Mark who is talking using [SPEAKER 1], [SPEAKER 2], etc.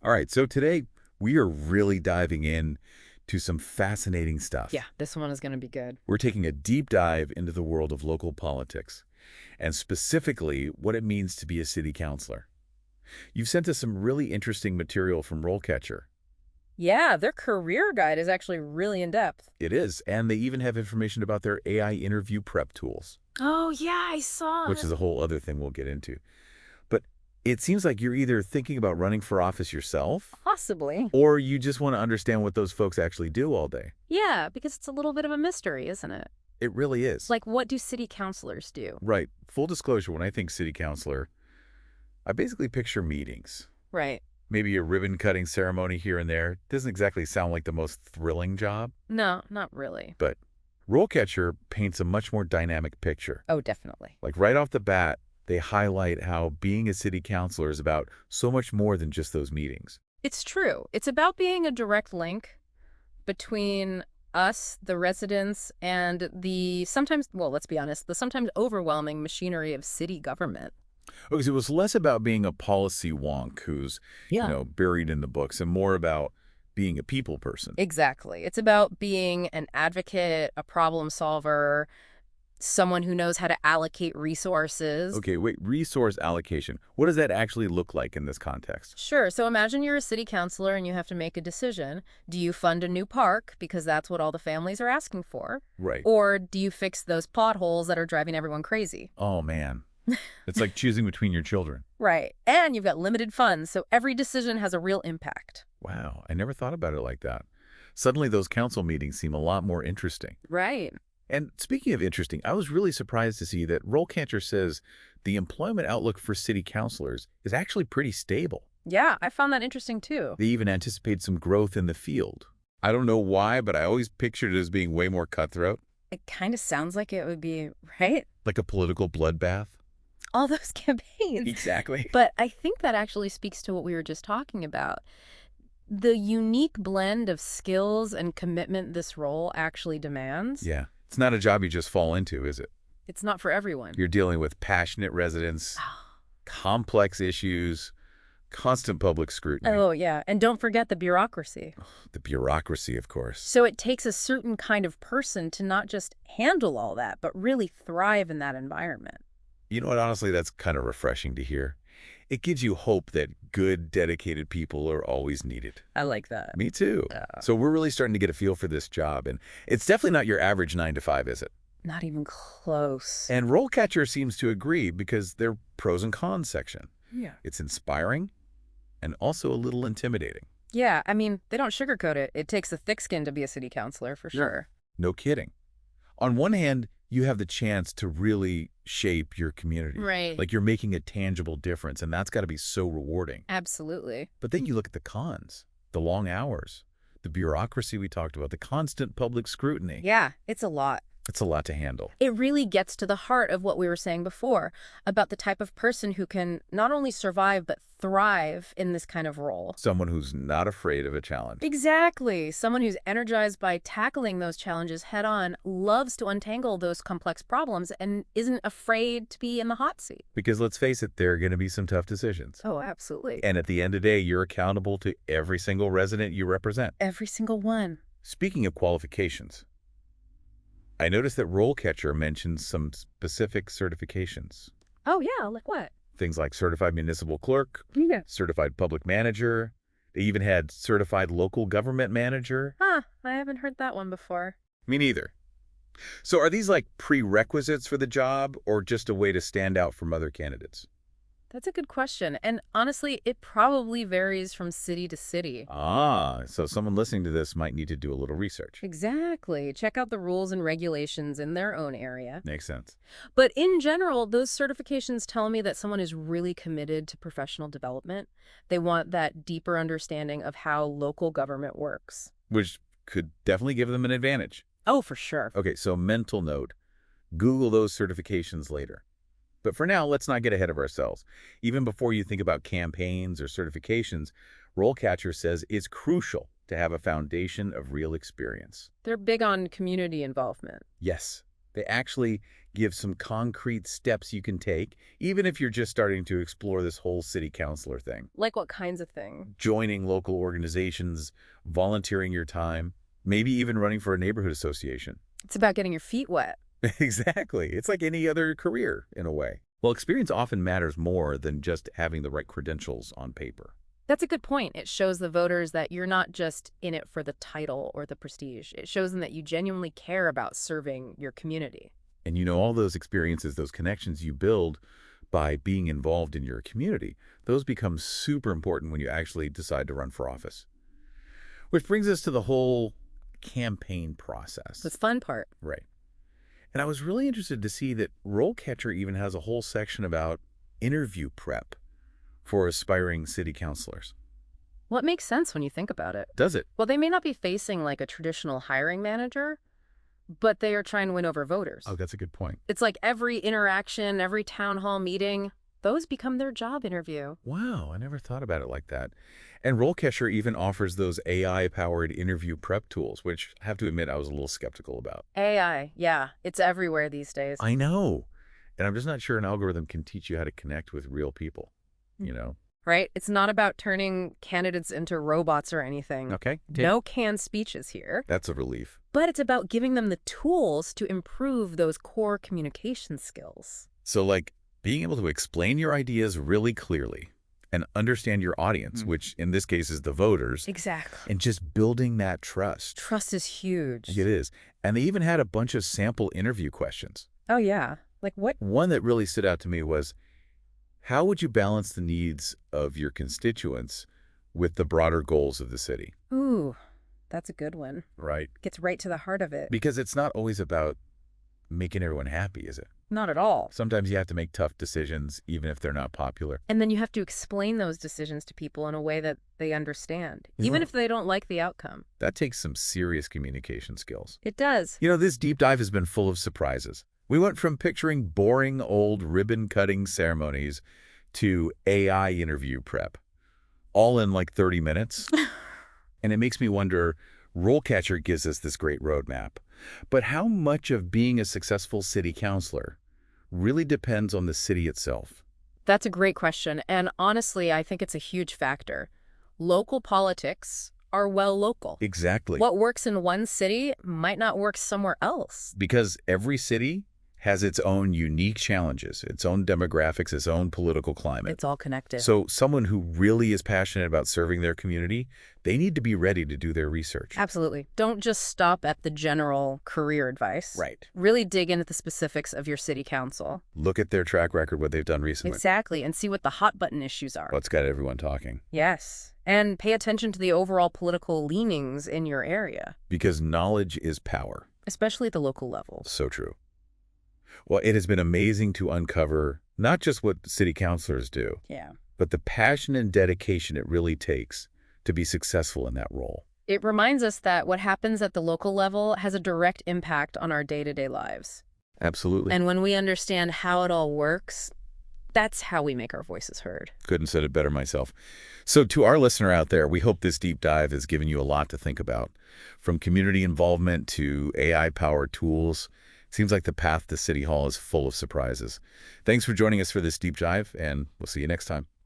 [SPEAKER 1] All right, so today we are really diving in to some fascinating
[SPEAKER 2] Yeah,
[SPEAKER 1] stuff.
[SPEAKER 2] this one is going to be good.
[SPEAKER 1] We're taking a deep dive into the world of local politics, and specifically what it means to be a city councilor. You've sent us some really interesting material from RoleCatcher.
[SPEAKER 2] Yeah, their career guide is actually really in depth.
[SPEAKER 1] It is, and they even have information about their AI interview prep tools,
[SPEAKER 2] Oh, yeah, I saw
[SPEAKER 1] which
[SPEAKER 2] it.
[SPEAKER 1] is a whole other thing we'll get into. But it seems like you're either thinking about running for office yourself,
[SPEAKER 2] Possibly.
[SPEAKER 1] or you just want to understand what those folks actually do all day.
[SPEAKER 2] Yeah, because it's a little bit of a mystery, isn't it?
[SPEAKER 1] It really is.
[SPEAKER 2] Like, what do city councilors do?
[SPEAKER 1] Right. Full disclosure, when I think city councilor, I basically picture meetings.
[SPEAKER 2] Right.
[SPEAKER 1] Maybe a ribbon-cutting ceremony here and there. Doesn't exactly sound like the most thrilling job,
[SPEAKER 2] No, not really.
[SPEAKER 1] but RoleCatcher paints a much more dynamic picture.
[SPEAKER 2] Oh, definitely.
[SPEAKER 1] Like right off the bat, they highlight how being a city councilor is about so much more than just those meetings.
[SPEAKER 2] It's true. It's about being a direct link between us, the residents, and the sometimes, well, let's be honest, the sometimes overwhelming machinery of city government.
[SPEAKER 1] Because it was less about being a policy wonk who's,
[SPEAKER 2] Yeah.
[SPEAKER 1] buried in the books and more about being a people person.
[SPEAKER 2] Exactly. It's about being an advocate, a problem solver, someone who knows how to allocate resources.
[SPEAKER 1] Okay, wait, resource allocation. What does that actually look like in this context?
[SPEAKER 2] Sure. So imagine you're a city councilor and you have to make a decision. Do you fund a new park because that's what all the families are asking for?
[SPEAKER 1] Right.
[SPEAKER 2] Or do you fix those potholes that are driving everyone crazy?
[SPEAKER 1] Oh, man. It's like choosing between your children.
[SPEAKER 2] Right. And you've got limited funds, so every decision has a real impact.
[SPEAKER 1] Wow, I never thought about it like that. Suddenly those council meetings seem a lot more interesting.
[SPEAKER 2] Right.
[SPEAKER 1] And speaking of interesting, I was really surprised to see that RoleCatcher says the employment outlook for city councilors is actually pretty stable.
[SPEAKER 2] Yeah, I found that interesting too.
[SPEAKER 1] They even anticipate some growth in the field. I don't know why, but I always pictured it as being way more cutthroat,
[SPEAKER 2] It kind of sounds like it would be, right?
[SPEAKER 1] like a political bloodbath.
[SPEAKER 2] All those campaigns.
[SPEAKER 1] Exactly.
[SPEAKER 2] But I think that actually speaks to what we were just talking about. The unique blend of skills and commitment this role actually demands.
[SPEAKER 1] Yeah. It's not a job you just fall into, is it?
[SPEAKER 2] It's not for everyone.
[SPEAKER 1] You're dealing with passionate residents, complex issues, constant public scrutiny.
[SPEAKER 2] Oh, yeah. And don't forget the bureaucracy.
[SPEAKER 1] The bureaucracy, of course.
[SPEAKER 2] So it takes a certain kind of person to not just handle all that, but really thrive in that environment.
[SPEAKER 1] You know what? Honestly, that's kind of refreshing to hear. It gives you hope that good, dedicated people are always needed.
[SPEAKER 2] I like that.
[SPEAKER 1] Me too. So we're really starting to get a feel for this job, and it's definitely not your average 9 to 5, is it?
[SPEAKER 2] Not even close.
[SPEAKER 1] And RoleCatcher seems to agree because their pros and cons section.
[SPEAKER 2] Yeah.
[SPEAKER 1] It's inspiring and also a little intimidating.
[SPEAKER 2] Yeah, I mean, they don't sugarcoat it. It takes a thick skin to be a city councilor, for sure.
[SPEAKER 1] No kidding. On one hand, you have the chance to really shape your community.
[SPEAKER 2] Right.
[SPEAKER 1] Like you're making a tangible difference, and that's got to be so rewarding.
[SPEAKER 2] Absolutely.
[SPEAKER 1] But then you look at the cons, the long hours, the bureaucracy we talked about, the constant public scrutiny.
[SPEAKER 2] Yeah, it's a lot.
[SPEAKER 1] It's a lot to handle.
[SPEAKER 2] It really gets to the heart of what we were saying before about the type of person who can not only survive, but thrive in this kind of role.
[SPEAKER 1] Someone who's not afraid of a challenge.
[SPEAKER 2] Exactly. Someone who's energized by tackling those challenges head on, loves to untangle those complex problems, and isn't afraid to be in the hot seat.
[SPEAKER 1] Because let's face it, there are going to be some tough decisions.
[SPEAKER 2] Oh, absolutely.
[SPEAKER 1] And at the end of the day, you're accountable to every single resident you represent.
[SPEAKER 2] Every single one.
[SPEAKER 1] Speaking of qualifications, I noticed that RoleCatcher mentions some specific certifications.
[SPEAKER 2] Oh, yeah, like what?
[SPEAKER 1] Things like certified municipal clerk,
[SPEAKER 2] Yeah.
[SPEAKER 1] certified public manager. They even had certified local government manager.
[SPEAKER 2] Huh, I haven't heard that one before.
[SPEAKER 1] Me neither. So are these like prerequisites for the job or just a way to stand out from other candidates?
[SPEAKER 2] That's a good question. And honestly, it probably varies from city to city.
[SPEAKER 1] Ah, so someone listening to this might need to do a little research.
[SPEAKER 2] Exactly. Check out the rules and regulations in their own area.
[SPEAKER 1] Makes sense.
[SPEAKER 2] But in general, those certifications tell me that someone is really committed to professional development. They want that deeper understanding of how local government works.
[SPEAKER 1] Which could definitely give them an advantage.
[SPEAKER 2] Oh, for sure.
[SPEAKER 1] Okay, so mental note, Google those certifications later. But for now, let's not get ahead of ourselves. Even before you think about campaigns or certifications, RoleCatcher says it's crucial to have a foundation of real experience.
[SPEAKER 2] They're big on community involvement.
[SPEAKER 1] Yes, They actually give some concrete steps you can take, even if you're just starting to explore this whole city councilor thing.
[SPEAKER 2] Like what kinds of thing?
[SPEAKER 1] Joining local organizations, volunteering your time, maybe even running for a neighborhood association.
[SPEAKER 2] It's about getting your feet wet.
[SPEAKER 1] Exactly. It's like any other career, in a way. Well, experience often matters more than just having the right credentials on paper.
[SPEAKER 2] That's a good point. It shows the voters that you're not just in it for the title or the prestige. It shows them that you genuinely care about serving your community.
[SPEAKER 1] And you know, all those experiences, those connections you build by being involved in your community, those become super important when you actually decide to run for office. Which brings us to the whole campaign process.
[SPEAKER 2] The fun part.
[SPEAKER 1] Right. And I was really interested to see that RoleCatcher even has a whole section about interview prep for aspiring city councilors.
[SPEAKER 2] Well, it makes sense when you think about it.
[SPEAKER 1] Does it?
[SPEAKER 2] Well, they may not be facing like a traditional hiring manager, but they are trying to win over voters.
[SPEAKER 1] Oh, that's a good point.
[SPEAKER 2] It's like every interaction, every town hall meeting, those become their job interview.
[SPEAKER 1] Wow, I never thought about it like that. And RoleCatcher even offers those AI-powered interview prep tools, which I have to admit I was a little skeptical about.
[SPEAKER 2] AI, yeah, it's everywhere these days.
[SPEAKER 1] I know. And I'm just not sure an algorithm can teach you how to connect with real people, you know?
[SPEAKER 2] Right? It's not about turning candidates into robots or anything.
[SPEAKER 1] Okay.
[SPEAKER 2] No canned speeches here.
[SPEAKER 1] That's a relief.
[SPEAKER 2] But it's about giving them the tools to improve those core communication skills.
[SPEAKER 1] So, like, being able to explain your ideas really clearly and understand your audience, which in this case is the voters.
[SPEAKER 2] Exactly.
[SPEAKER 1] And just building that trust.
[SPEAKER 2] Trust is huge.
[SPEAKER 1] It is. And they even had a bunch of sample interview questions.
[SPEAKER 2] Oh, yeah. Like what?
[SPEAKER 1] One that really stood out to me was, how would you balance the needs of your constituents with the broader goals of the city?
[SPEAKER 2] Ooh, that's a good one.
[SPEAKER 1] Right.
[SPEAKER 2] Gets right to the heart of it.
[SPEAKER 1] Because it's not always about making everyone happy, is it?
[SPEAKER 2] Not at all.
[SPEAKER 1] Sometimes you have to make tough decisions, even if they're not popular.
[SPEAKER 2] And then you have to explain those decisions to people in a way that they understand, even if they don't like the outcome.
[SPEAKER 1] That takes some serious communication skills.
[SPEAKER 2] It does.
[SPEAKER 1] You know, this deep dive has been full of surprises. We went from picturing boring old ribbon-cutting ceremonies to AI interview prep, all in like 30 minutes. And it makes me wonder, RoleCatcher gives us this great roadmap, but how much of being a successful city councilor really depends on the city itself?
[SPEAKER 2] That's a great question. And honestly, I think it's a huge factor. Local politics are well local.
[SPEAKER 1] Exactly.
[SPEAKER 2] What works in one city might not work somewhere else.
[SPEAKER 1] Because every city has its own unique challenges, its own demographics, its own political climate.
[SPEAKER 2] It's all connected.
[SPEAKER 1] So someone who really is passionate about serving their community, they need to be ready to do their research.
[SPEAKER 2] Absolutely. Don't just stop at the general career advice.
[SPEAKER 1] Right.
[SPEAKER 2] Really dig into the specifics of your city council.
[SPEAKER 1] Look at their track record, what they've done recently.
[SPEAKER 2] Exactly. And see what the hot button issues are.
[SPEAKER 1] What's got everyone talking.
[SPEAKER 2] Yes. And pay attention to the overall political leanings in your area.
[SPEAKER 1] Because knowledge is power.
[SPEAKER 2] Especially at the local level.
[SPEAKER 1] So true. Well, it has been amazing to uncover not just what city councilors do, but the passion and dedication it really takes to be successful in that role.
[SPEAKER 2] It reminds us that what happens at the local level has a direct impact on our day-to-day lives.
[SPEAKER 1] Absolutely.
[SPEAKER 2] And when we understand how it all works, that's how we make our voices heard.
[SPEAKER 1] Couldn't have said it better myself. So to our listener out there, we hope this deep dive has given you a lot to think about. From community involvement to AI-powered tools, seems like the path to City Hall is full of surprises. Thanks for joining us for this deep dive, and we'll see you next time.